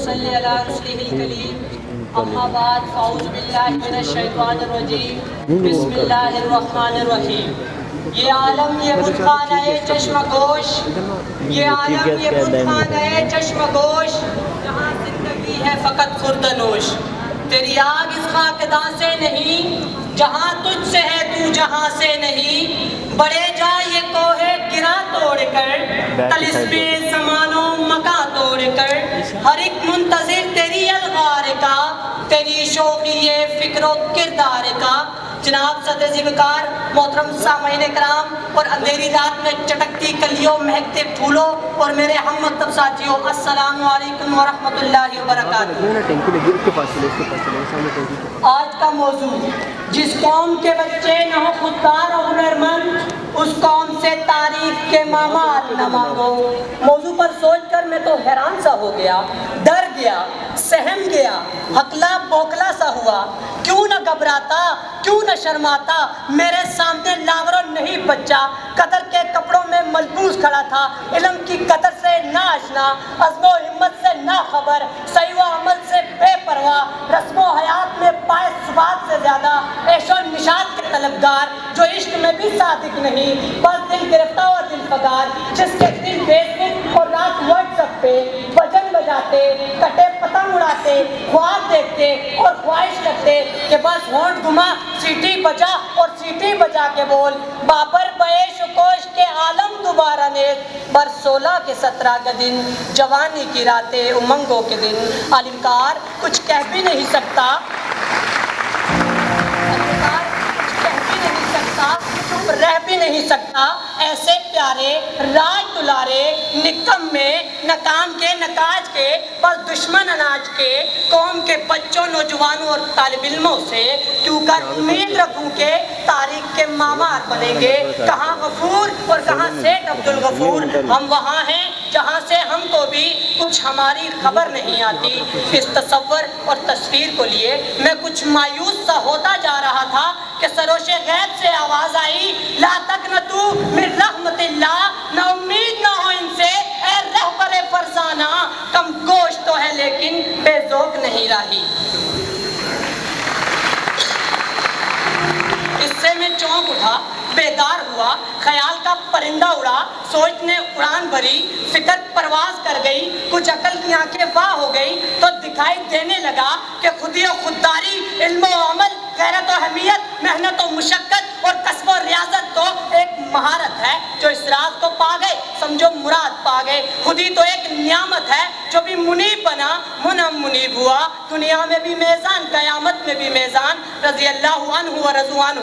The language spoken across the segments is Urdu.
صلی علی رسولہ الکریم اما بعد فاعوذ باللہ من الشیطان الرجیم بسم اللہ الرحمن الرحیم یہ عالم یہ بتخانہ چشم گوش یہ عالم یہ بتخانہ چشم گوش جہاں زندگی ہے فقط خوردنوش تیری آگ اس خاکداں سے نہیں جہاں تجھ سے ہے تو جہاں سے نہیں بڑے جا یہ کوہ گرا توڑ کر طلسم زمان و مکاں توڑ کر ہر ایک منتظر تیری الغار کا تیری شوقی فکر و کردار کا جناب صدر ذکر محترم سامعین کرام اور اندھیری رات میں چٹکتی کلیوں مہکتے پھولوں اور میرے ہم مکتب ساتھیوں السلام علیکم ورحمۃ اللہ وبرکاتہ۔ آج کا موضوع جس قوم کے بچے نہ ہو خوددار اور ہنرمند اس قوم سے تاریخ کے مامات نہ مانگو۔ موضوع پر سوچ کر میں تو حیران سا ہو گیا، ڈر گیا، سہم گیا، ہکلا بوکلا سا ہوا، کیوں نہ گھبراتا، کیوں نہ شرماتا، میرے سامنے لاورو نہیں بچہ قدر کے کپڑوں میں ملبوس کھڑا تھا، علم کی قدر سے نہ آشنا، عزم و ہمت سے نہ خبر، صحیح و عمل سے بے پرواہ، رسم و حیات میں پائے ثبات سے زیادہ عیش و نشاط کے طلبگار، جو عشق میں بھی صادق نہیں بس دل گرفتہ اور دل فگار، جس کے دن فیس بک اور رات واٹس ایپ پہ بجن بجاتے کٹے پتنگ اڑاتے خواب دیکھتے اور خواہش کرتے کہ بس ہونٹ گما سیٹی بجا اور سیٹی بجا کے بول بابر بیش کوش کے عالم دوبارہ نیز بر 16 کے 17 کا دن جوانی کی راتیں امنگوں کے دن۔ عالمکار کچھ کہہ بھی نہیں سکتا، چپ رہ بھی نہیں سکتا، ایسے پیارے راج دلارے نکم میں ناکام کے نتاج کے بس دشمن اناج کے قوم کے بچوں نوجوانوں اور طالب علموں سے کیوں کر امید رکھوں کہ تاریخ کے مامار بنیں گے۔ کہاں غفور اور کہاں سیٹھ عبدالغفور، ہم وہاں ہیں جہاں سے ہم کو بھی کچھ ہماری خبر نہیں آتی۔ اس تصور اور تصویر کو لیے میں کچھ مایوس سا ہوتا جا رہا تھا کہ سروش غیب سے آواز آئی لا تقنطوا من رحمت اللہ، نہ امید نہ ہو ان سے اے رہبر فرزانہ، کم گوشت تو ہے لیکن بے ذوق نہیں راہی۔ اس سے میں چونک اٹھا، بیدار ہوا، خیال کا پرندہ اڑا، سوچ نے اڑان بھری، فکر پرواز کر گئی، کچھ عقل کی آنکھیں واہ ہو گئی تو دکھائی دینے لگا کہ خودی و خودداری، علم و عمل، غیرت و اہمیت، محنت و مشقت اور کسب و ریاضت تو ایک مہارت ہے۔ جو اس راز کو پا گئے سمجھو مراد پا گئے۔ خودی تو ایک نعمت ہے، جو بھی منیب بنا منم منیب ہوا، دنیا میں بھی میزان قیامت میں بھی میزان، رضی اللہ عنہ و رضو عنہ۔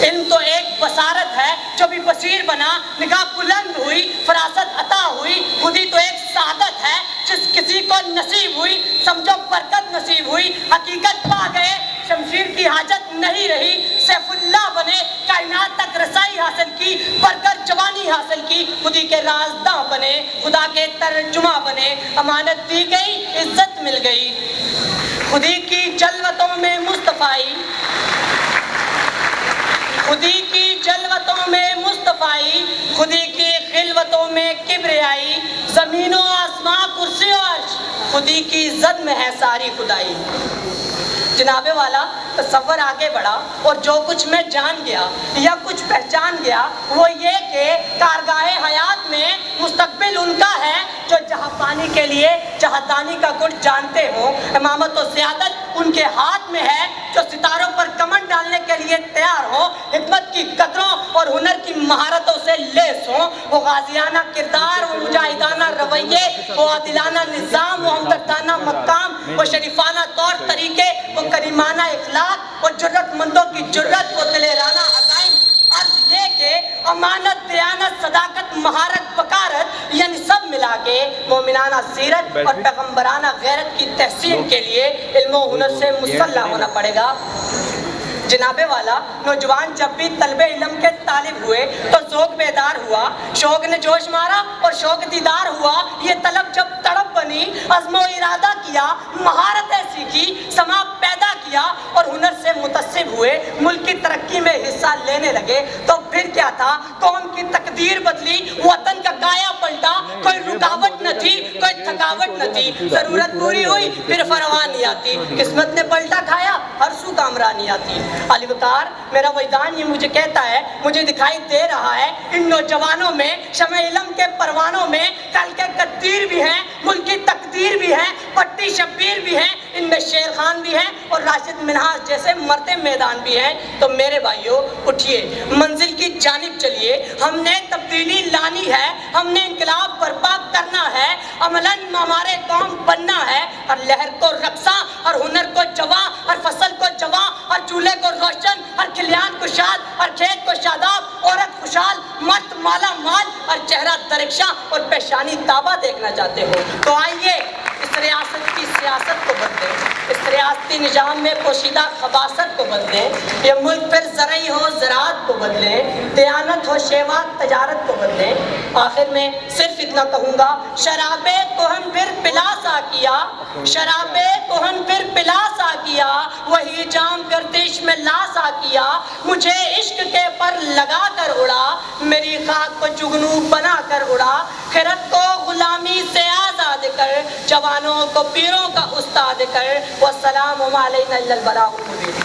علم تو ایک بصارت ہے، جو بھی بصیر بنا نگاہ بلند ہوئی، فراست عطا ہوئی۔ خودی تو ایک سعادت ہے، جس کسی کو نصیب ہوئی سمجھو برکت نصیب ہوئی۔ حقیقت پا گئے شمشیر کی حاجت نہیں رہی، سیف اللہ بنے کائنات تک رسائی حاصل کی، برکت جوانی حاصل کی، خودی کے رازداں بنے، خدا کے ترجمہ بنے، امانت دی گئی عزت مل گئی۔ خودی کی جلوتوں میں مصطفائی، خودی کی جلوتوں میں مصطفائی، خودی کی خلوتوں میں کبریائی، زمین و آسمان کرسی و عرش، خودی کی زد میں ہے ساری خدائی۔ جناب والا تصور آگے بڑھا اور جو کچھ میں جان گیا یا کچھ پہچان گیا وہ یہ کہ کارگاہ حیات میں مستقبل ان کا ہے جو جہاں پانی کے لیے جہادانی کا گٹ جانتے ہوں، امامت و سیادت ان کے ہاتھ میں ہے جو ستاروں پر کمن ڈالنے کے لیے تیار ہوں، حکمت کی قدروں اور ہنر کی مہارتوں سے لیس ہوں۔ وہ غازیانہ کردار، وہ مجاہدانہ رویے، وہ عادلانہ نظام، وہ ہمدردانہ مقام، وہ شریفانہ طور طریقے، وہ کریمانہ اخلاق، وہ جرت مندوں کی جرت، وہ دلیرانہ عزائم۔ عرض یہ کہ امانت، دیانت، صداقت، مہارت، بکارت یعنی سب ملا کے مومنانہ سیرت اور پیغمبرانہ غیرت کی تحسین کے لیے علم و ہنر سے مسلح ہونا پڑے گا۔ جناب والا نوجوان جب بھی طلب علم کے طالب ہوئے تو ذوق بیدار ہوا، شوق نے جوش مارا اور شوق دیدار ہوا۔ یہ طلب جب تڑپ بنی، عزم و ارادہ کیا، مہارتیں سیکھی، سما پیدا کیا اور ہنر سے متصب ہوئے، ملک کی ترقی میں حصہ لینے لگے تو پھر کیا تھا؟ قوم کی تقدیر بدلی، وطن کا کایا پلٹا، کوئی رکاوٹ نہ تھی، کوئی تھکاوٹ رکاوٹ نہ تھی، ضرورت پوری ہوئی پھر فرمان نہیں آتی، قسمت نے پلٹا کھایا ہر سو کامرانی آتی۔ علی وقار میرا وجدان یہ مجھے کہتا ہے، مجھے دکھائی دے رہا ہے ان نوجوانوں میں شمع علم کے پروانوں میں کل کے قدیر بھی ہیں، ملک کی تقدیر بھی ہیں، پٹی شبیر بھی ہیں، ان میں شیر خان بھی ہیں اور راشد منہاج جیسے مرتے میدان بھی ہیں۔ تو میرے بھائیوں اٹھیے، منزل کی جانب چلیے، ہم نے تبدیلی لانی ہے، ہم نے انقلاب برپا کرنا ہے، عملاً ہمارے قوم بننا ہے، اور لہر کو رقصاں اور ہنر کو جواں اور فصل کو جواں اور چولہے کو روشن اور کھلیان کو شاد اور کھیت کو شاداب، عورت خوشحال مرد مالا مال اور چہرہ درخشاں اور پیشانی تابہ دیکھنا چاہتے ہو تو آئیے اس ریاست کی سیاست کو بدلیں، اس ریاستی نظام میں پوشیدہ خباثت کو بدلیں، یہ ملک پھر زرعی ہو زراعت کو بدلیں، دیانت ہو شیوا تجارت کو بدلیں۔ آخر میں صرف اتنا کہوں گا، شراب کہن پھر پلا سا کیا، شراب کہن پھر پلا سا کیا، وہی جام گردش میں لا سا کیا، مجھے عشق کے پر لگا کر اڑا، میری خاک کو جگنو بنا کر اڑا، خرد کو غلامی سے آزاد کر، جوانوں کو پیروں کا استاد کر، والسلام علینا الا البلاغ المبین۔